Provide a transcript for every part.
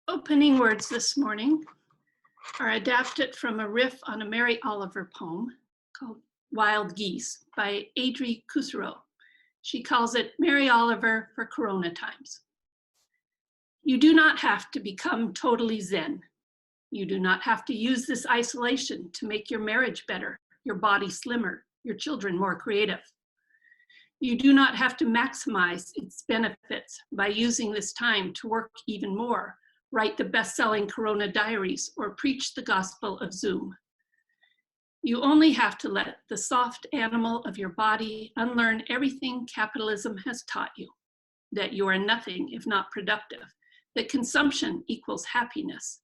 Opening words this morning are adapted from a riff on a Mary Oliver poem called Wild Geese by Adri Kusuro. She calls it Mary Oliver for Corona Times. You do not have to become totally Zen. You do not have to use this isolation to make your marriage better, your body slimmer, your children more creative. You do not have to maximize its benefits by using this time to work even more, write the best-selling Corona diaries, or preach the gospel of Zoom. You only have to let the soft animal of your body unlearn everything capitalism has taught you, that you are nothing if not productive, that consumption equals happiness,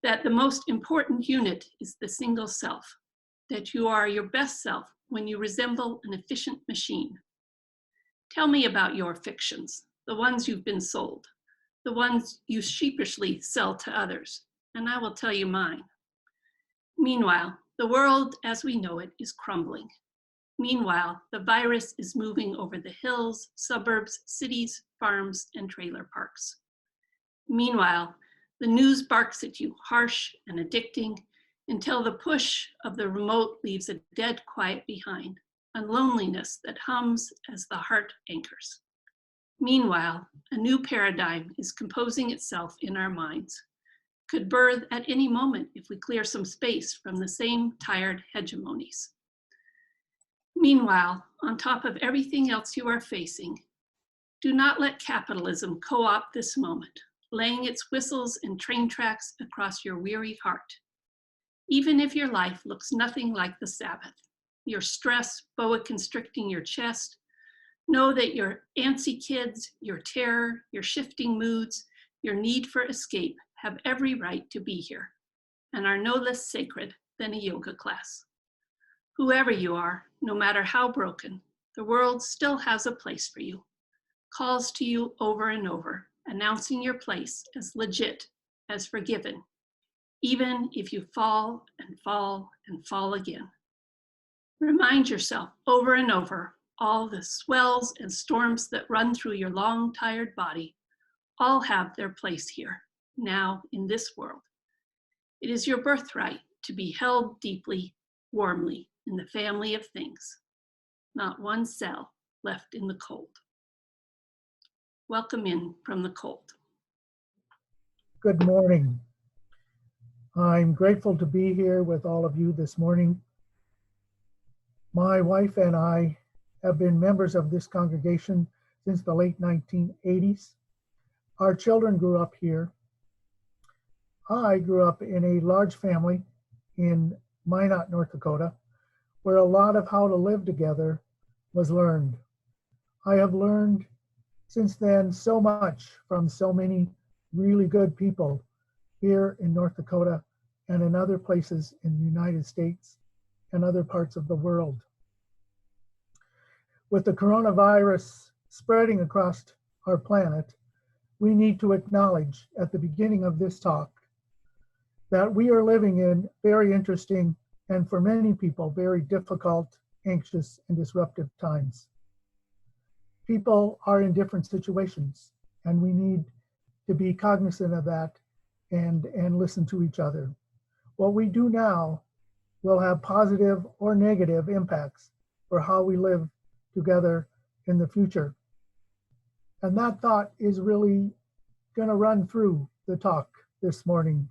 that the most important unit is the single self, that you are your best self when you resemble an efficient machine. Tell me about your fictions, the ones you've been sold, the ones you sheepishly sell to others, and I will tell you mine. Meanwhile, the world as we know it is crumbling. Meanwhile, the virus is moving over the hills, suburbs, cities, farms, and trailer parks. Meanwhile, the news barks at you, harsh and addicting, until the push of the remote leaves a dead quiet behind, and loneliness that hums as the heart anchors. Meanwhile, a new paradigm is composing itself in our minds, could birth at any moment if we clear some space from the same tired hegemonies. Meanwhile, on top of everything else you are facing, do not let capitalism co-opt this moment, laying its whistles and train tracks across your weary heart. Even if your life looks nothing like the Sabbath, your stress boa constricting your chest, know that your antsy kids, your terror, your shifting moods, your need for escape have every right to be here and are no less sacred than a yoga class. Whoever you are, no matter how broken, the world still has a place for you, calls to you over and over, announcing your place as legit, as forgiven, even if you fall and fall and fall again. Remind yourself over and over, all the swells and storms that run through your long, tired body all have their place here, now in this world. It is your birthright to be held deeply, warmly in the family of things, not one cell left in the cold. Welcome in from the cold. Good morning. I'm grateful to be here with all of you this morning. My wife and I have been members of this congregation since the late 1980s. Our children grew up here. I grew up in a large family in Minot, North Dakota, where a lot of how to live together was learned. I have learned since then so much from so many really good people here in North Dakota and in other places in the United States and other parts of the world. With the coronavirus spreading across our planet, we need to acknowledge at the beginning of this talk that we are living in very interesting and for many people very difficult, anxious, and disruptive times. People are in different situations, and we need to be cognizant of that and listen to each other. What we do now will have positive or negative impacts for how we live together in the future. And that thought is really going to run through the talk this morning.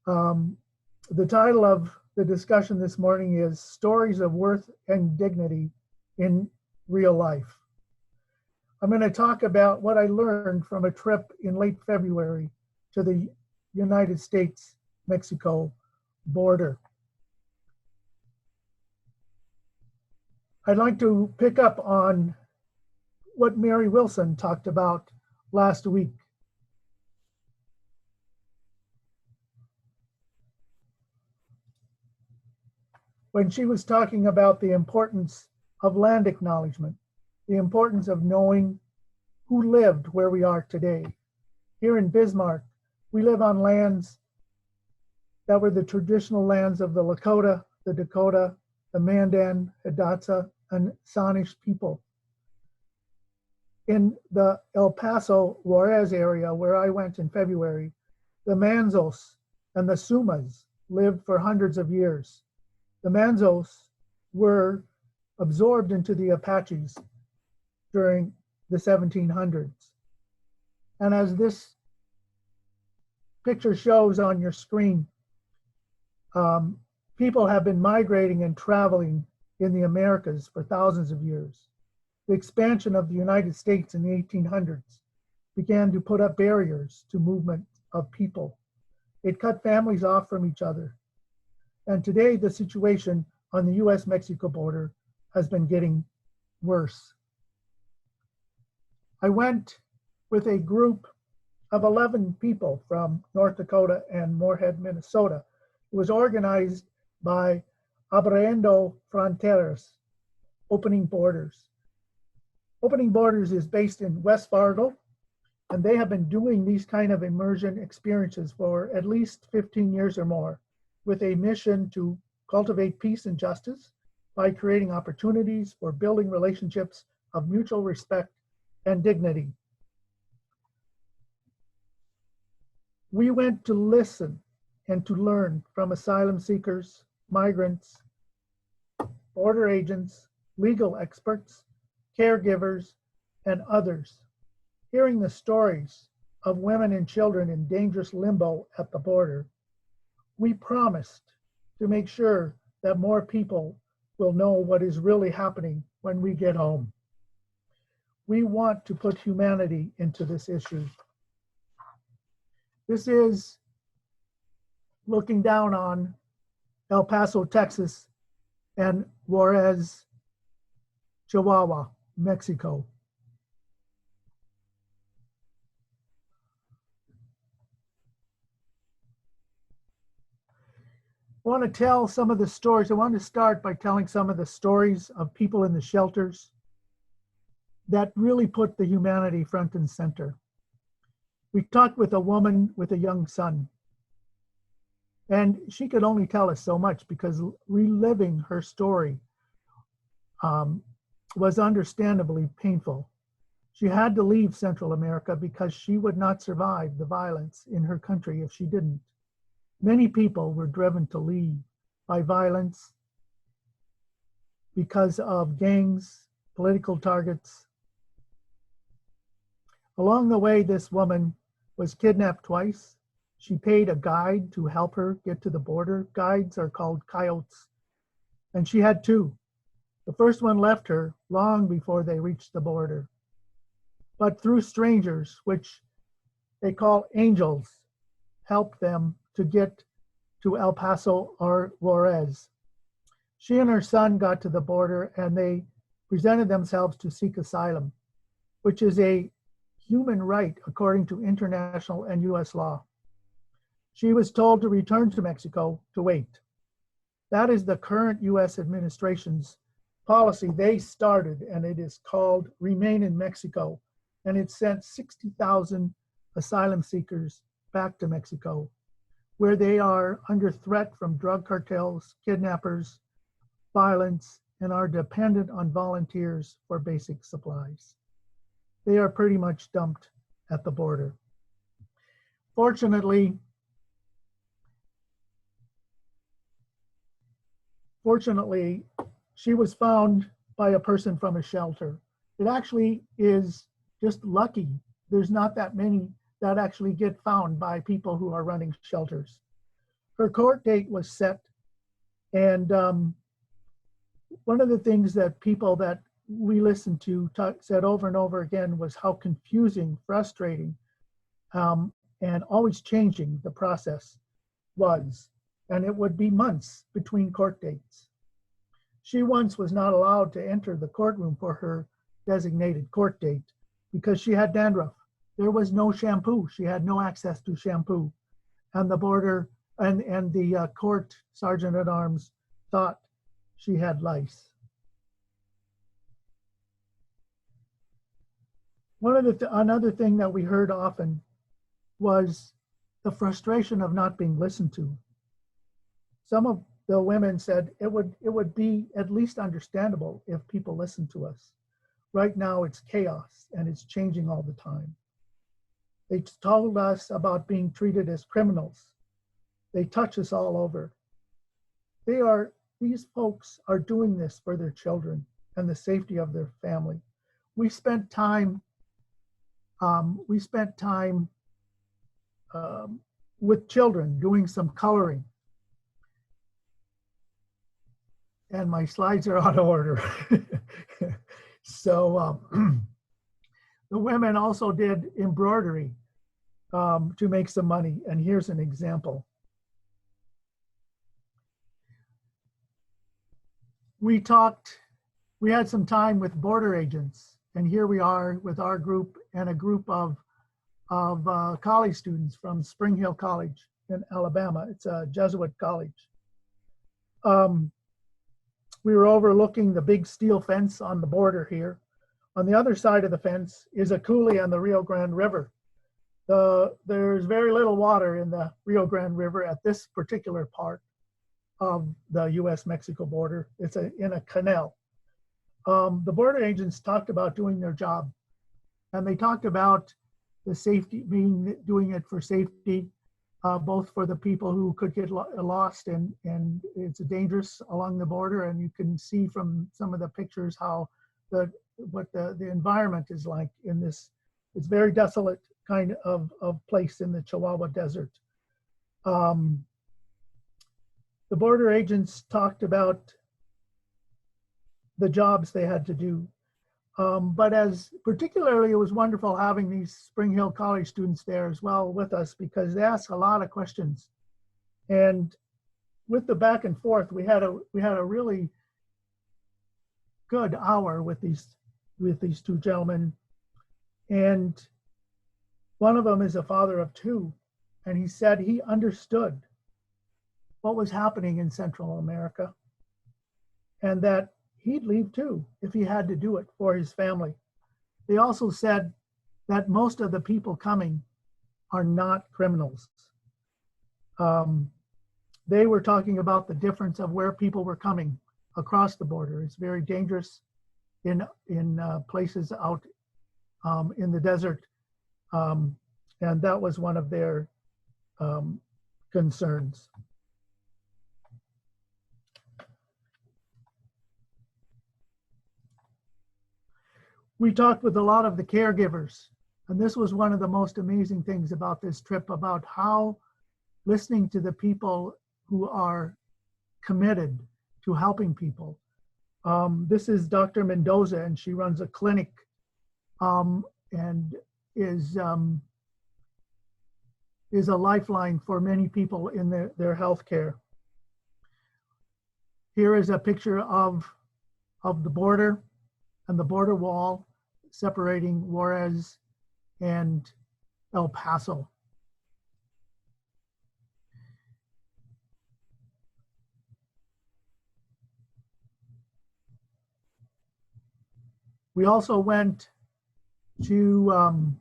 The title of the discussion this morning is Stories of Worth and Dignity in Real Life. I'm going to talk about what I learned from a trip in late February to the United States-Mexico border. I'd like to pick up on what Mary Wilson talked about last week. When she was talking about the importance of land acknowledgement, the importance of knowing who lived where we are today. Here in Bismarck, we live on lands that were the traditional lands of the Lakota, the Dakota, the Mandan, Hidatsa, and Sanish people. In the El Paso, Juarez area, where I went in February, the Manzos and the Sumas lived for hundreds of years. The Manzos were absorbed into the Apaches during the 1700s. And as this picture shows on your screen, people have been migrating and traveling in the Americas for thousands of years. The expansion of the United States in the 1800s began to put up barriers to movement of people. It cut families off from each other. And today the situation on the US-Mexico border has been getting worse. I went with a group of 11 people from North Dakota and Moorhead, Minnesota. It was organized by Abriendo Fronteras, Opening Borders. Opening Borders is based in West Fargo, and they have been doing these kind of immersion experiences for at least 15 years or more, with a mission to cultivate peace and justice by creating opportunities for building relationships of mutual respect and dignity. We went to listen and to learn from asylum seekers, migrants, border agents, legal experts, caregivers, and others, hearing the stories of women and children in dangerous limbo at the border. We promised to make sure that more people will know what is really happening when we get home. We want to put humanity into this issue. This is looking down on El Paso, Texas, and Juarez, Chihuahua, Mexico. I want to tell some of the stories. I want to start by telling some of the stories of people in the shelters that really put the humanity front and center. We talked with a woman with a young son, and she could only tell us so much because reliving her story was understandably painful. She had to leave Central America because she would not survive the violence in her country if she didn't. Many people were driven to leave by violence because of gangs, political targets. Along the way, this woman was kidnapped twice. She paid a guide to help her get to the border. Guides are called coyotes, and she had two. The first one left her long before they reached the border. But through strangers, which they call angels, helped them to get to El Paso or Juarez. She and her son got to the border and they presented themselves to seek asylum, which is a human right according to international and US law. She was told to return to Mexico to wait. That is the current US administration's policy they started, and it is called Remain in Mexico. And it sent 60,000 asylum seekers back to Mexico, where they are under threat from drug cartels, kidnappers, violence, and are dependent on volunteers for basic supplies. They are pretty much dumped at the border. Fortunately, she was found by a person from a shelter. It actually is just lucky. There's not that many that actually get found by people who are running shelters. Her court date was set, and one of the things that people that we listened to said over and over again was how confusing, frustrating, and always changing the process was. And it would be months between court dates. She once was not allowed to enter the courtroom for her designated court date because she had dandruff. There was no shampoo. She had no access to shampoo. And the border and the court sergeant at arms thought she had lice. Another thing that we heard often was the frustration of not being listened to. Some of the women said it would be at least understandable if people listened to us. Right now it's chaos and it's changing all the time. They told us about being treated as criminals. They touch us all over. These folks are doing this for their children and the safety of their family. We spent time with children doing some coloring. And my slides are out of order. So the women also did embroidery to make some money. And here's an example. We had some time with border agents, and here we are with our group and a group of college students from Spring Hill College in Alabama. It's a Jesuit college. We were overlooking the big steel fence on the border here. On the other side of the fence is a coulee on the Rio Grande River. There's very little water in the Rio Grande River at this particular part of the US-Mexico border. It's in a canal. The border agents talked about doing their job, and they talked about the safety, doing it for safety, both for the people who could get lost, and it's dangerous along the border. And you can see from some of the pictures how what the environment is like in this. It's very desolate kind of place in the Chihuahua Desert. The border agents talked about the jobs they had to do. But particularly it was wonderful having these Spring Hill College students there as well with us, because they asked a lot of questions. And with the back and forth, we had a really good hour with these two gentlemen. And one of them is a father of two, and he said he understood what was happening in Central America, and that he'd leave too if he had to do it for his family. They also said that most of the people coming are not criminals. They were talking about the difference of where people were coming across the border. It's very dangerous in places out in the desert, and that was one of their concerns. We talked with a lot of the caregivers, and this was one of the most amazing things about this trip, about how listening to the people who are committed to helping people. This is Dr. Mendoza, and she runs a clinic and is a lifeline for many people in their health care. Here is a picture of the border and the border wall separating Juarez and El Paso. We also went to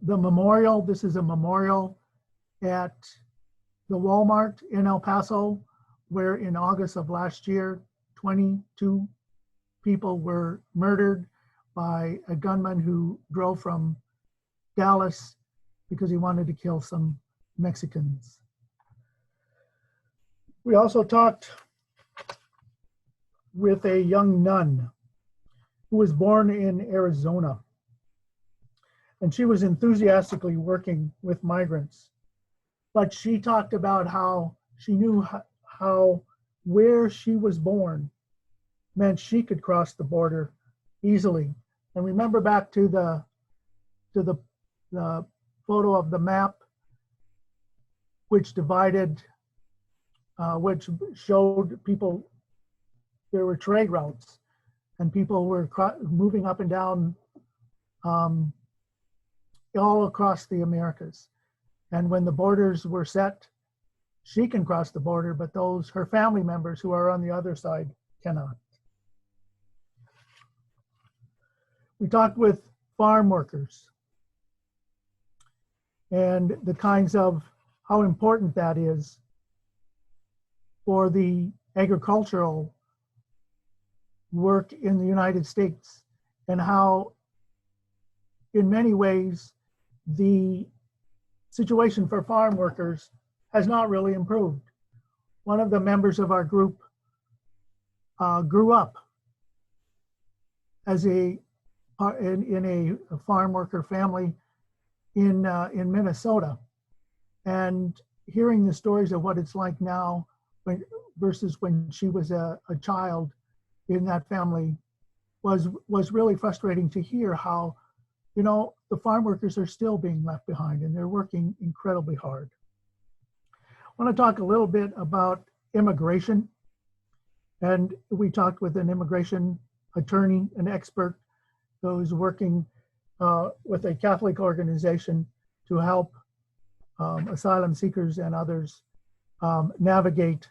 the memorial. This is a memorial at the Walmart in El Paso, where in August of last year, 22 people were murdered by a gunman who drove from Dallas because he wanted to kill some Mexicans. We also talked with a young nun who was born in Arizona, and she was enthusiastically working with migrants. But she talked about how she knew how where she was born meant she could cross the border easily. And remember back to the photo of the map, which divided, which showed people, there were trade routes, and people were moving up and down all across the Americas. And when the borders were set, she can cross the border, but her family members who are on the other side cannot. We talked with farm workers and the kinds of how important that is for the agricultural work in the United States, and how in many ways the situation for farm workers has not really improved. One of the members of our group grew up as in a farm worker family in Minnesota, and hearing the stories of what it's like now versus when she was a child in that family was really frustrating to hear how, you know, the farm workers are still being left behind and they're working incredibly hard. I want to talk a little bit about immigration. And we talked with an immigration attorney, an expert who's working with a Catholic organization to help asylum seekers and others navigate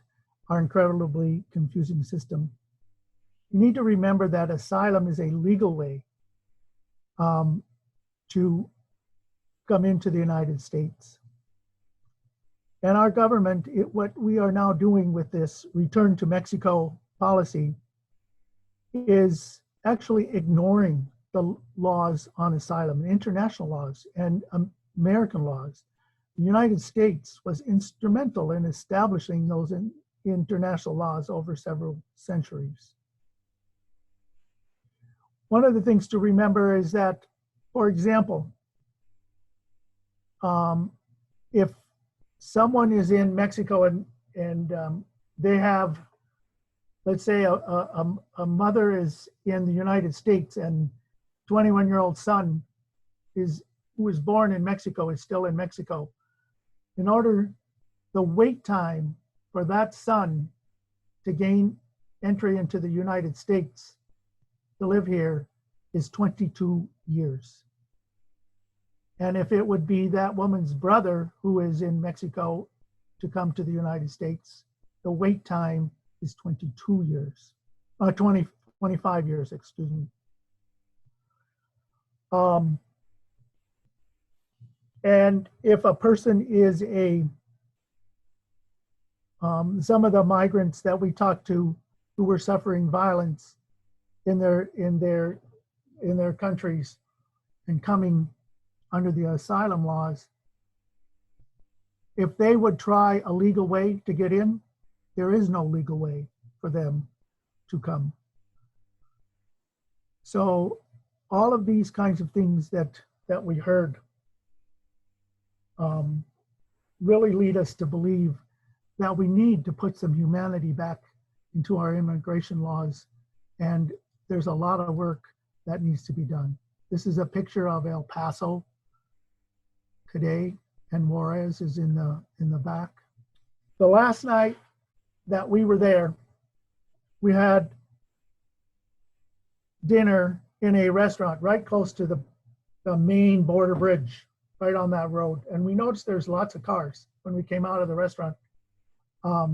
our incredibly confusing system. You need to remember that asylum is a legal way to come into the United States. And our government, what we are now doing with this return to Mexico policy is actually ignoring the laws on asylum, international laws and American laws. The United States was instrumental in establishing those international laws over several centuries. One of the things to remember is that, for example, if someone is in Mexico and they have, let's say a mother is in the United States and 21-year-old son who was born in Mexico is still in Mexico. In order, the wait time for that son to gain entry into the United States to live here is 22 years. And if it would be that woman's brother who is in Mexico to come to the United States, the wait time is 22 years, 25 years, excuse me. And if a person is some of the migrants that we talked to who were suffering violence in their countries and coming under the asylum laws, if they would try a legal way to get in, there is no legal way for them to come. So all of these kinds of things that we heard really lead us to believe that we need to put some humanity back into our immigration laws, and there's a lot of work that needs to be done. This is a picture of El Paso today, and Juarez is in the back. The last night that we were there, we had dinner in a restaurant right close to the main border bridge, right on that road. And we noticed there's lots of cars when we came out of the restaurant. A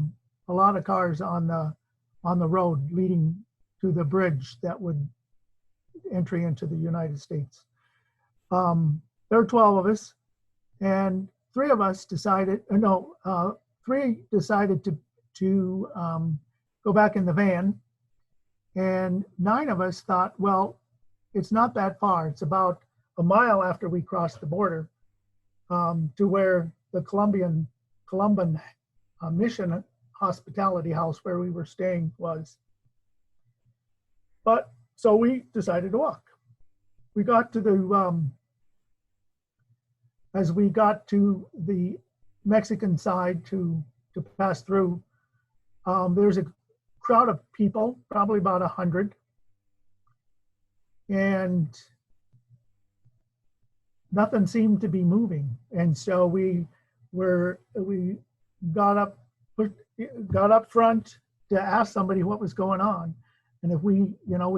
lot of cars on the road leading to the bridge that would entry into the United States. There were 12 of us, and three decided to go back in the van, and 9 of us thought, well, it's not that far. It's about a mile after we crossed the border to where the Colombian mission hospitality house where we were staying was. But so we decided to walk. We got to as we got to the Mexican side to pass through, there's a crowd of people, probably about 100. And nothing seemed to be moving. And so we got up front to ask somebody what was going on. And if we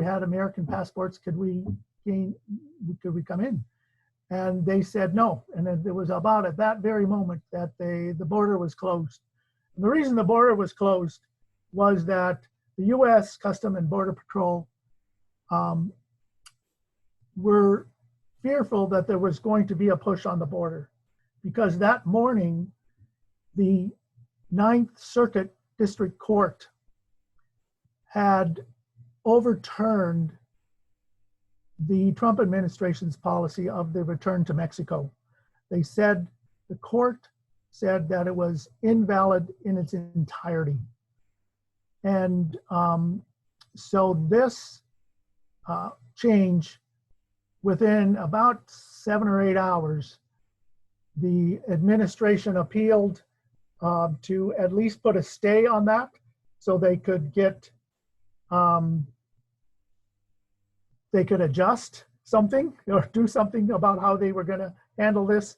had American passports, could we come in? And they said no. And it was about at that very moment that the border was closed. And the reason the border was closed was that the U.S. Custom and Border Patrol were fearful that there was going to be a push on the border, because that morning the Ninth Circuit District Court had overturned the Trump administration's policy of the return to Mexico. They said, the court said that it was invalid in its entirety. And so this change, within about 7 or 8 hours, the administration appealed to at least put a stay on that so they could get, they could adjust something or do something about how they were going to handle this.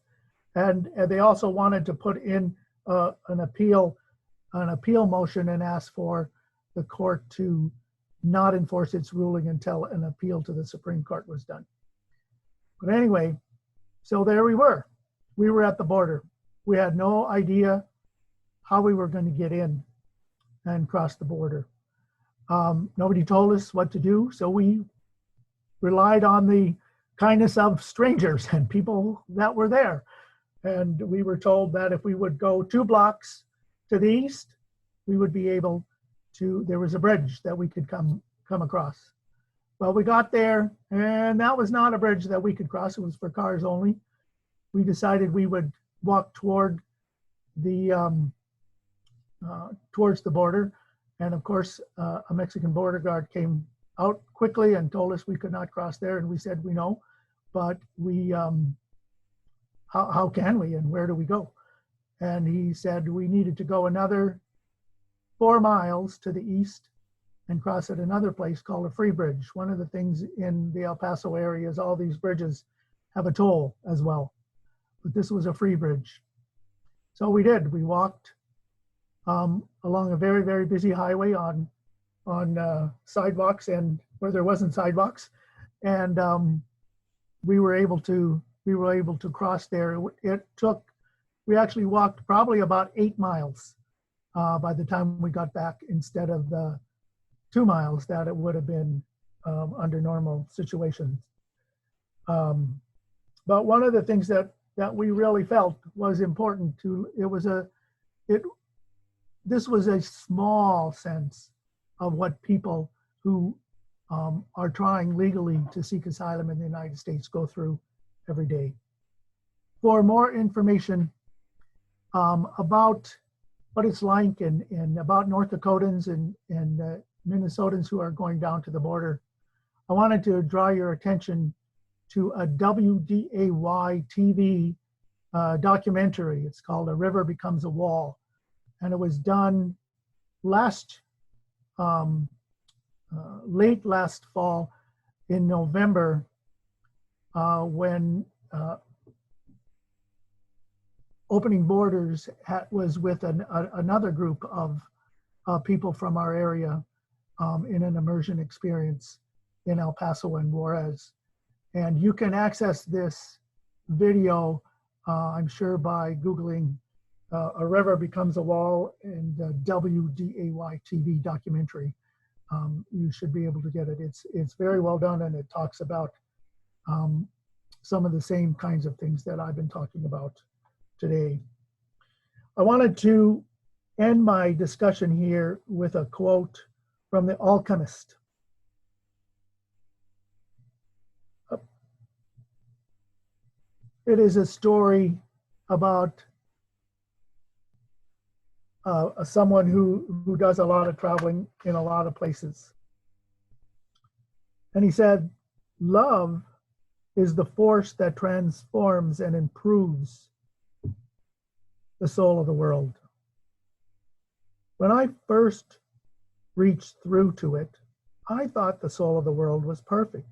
And they also wanted to put in an appeal motion and ask for the court to not enforce its ruling until an appeal to the Supreme Court was done. But anyway, so there we were. We were at the border. We had no idea how we were going to get in and cross the border. Nobody told us what to do, so we relied on the kindness of strangers and people that were there. And we were told that if we would go 2 blocks to the east, we would be able to, there was a bridge that we could come across. Well, we got there, and that was not a bridge that we could cross. It was for cars only. We decided we would walk toward the towards the border. And of course, a Mexican border guard came out quickly and told us we could not cross there. And we said, we know, but we, how can we and where do we go? And he said we needed to go another 4 miles to the east and cross at another place called a free bridge. One of the things in the El Paso area is all these bridges have a toll as well, but this was a free bridge. So we did. We walked along a very, very busy highway on sidewalks and where there wasn't sidewalks, and we were able to cross there. It took, we actually walked probably about 8 miles by the time we got back, instead of the 2 miles that it would have been under normal situations. But one of the things that we really felt was important to, this was a small sense of what people who are trying legally to seek asylum in the United States go through every day. For more information about what it's like and about North Dakotans and Minnesotans who are going down to the border, I wanted to draw your attention to a WDAY TV documentary. It's called A River Becomes a Wall. And it was done late last fall in November when Opening Borders was with another group of people from our area in an immersion experience in El Paso and Juarez. And you can access this video, I'm sure, by Googling A River Becomes a Wall and WDAY TV documentary. You should be able to get it. It's very well done, and it talks about some of the same kinds of things that I've been talking about today. I wanted to end my discussion here with a quote from the Alchemist. It is a story about someone who does a lot of traveling in a lot of places. And he said, love is the force that transforms and improves the soul of the world. When I first reached through to it, I thought the soul of the world was perfect.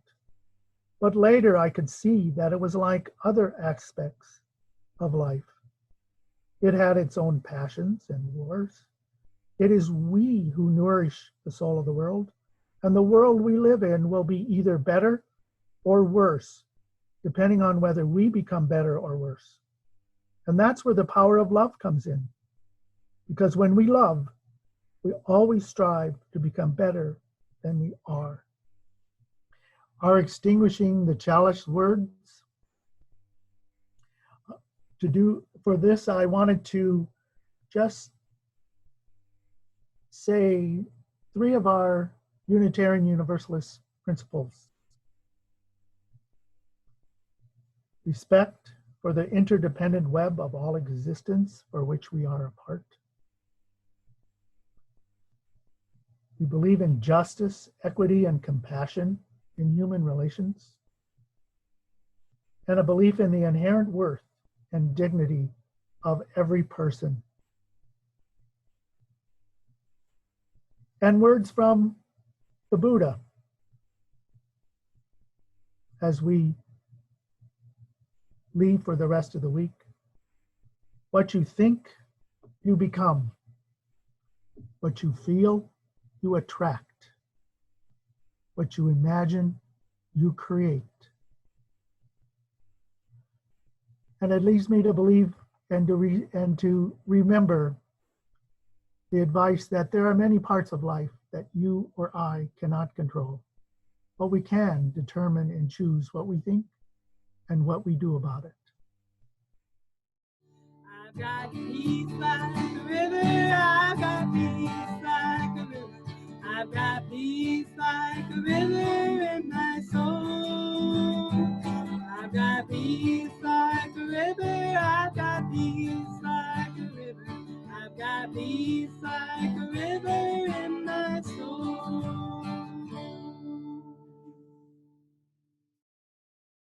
But later I could see that it was like other aspects of life. It had its own passions and wars. It is we who nourish the soul of the world, and the world we live in will be either better or worse, depending on whether we become better or worse. And that's where the power of love comes in. Because when we love, we always strive to become better than we are. Are extinguishing the chalice words. For this, I wanted to just say three of our Unitarian Universalist principles. Respect for the interdependent web of all existence for which we are a part. We believe in justice, equity, and compassion in human relations, and a belief in the inherent worth and dignity of every person. And words from the Buddha as we leave for the rest of the week. What you think, you become. What you feel, you attract. What you imagine, you create. And it leads me to believe and to remember the advice that there are many parts of life that you or I cannot control, but we can determine and choose what we think and what we do about it. I've got peace like a river, I've got peace like a river, I've got peace like a river.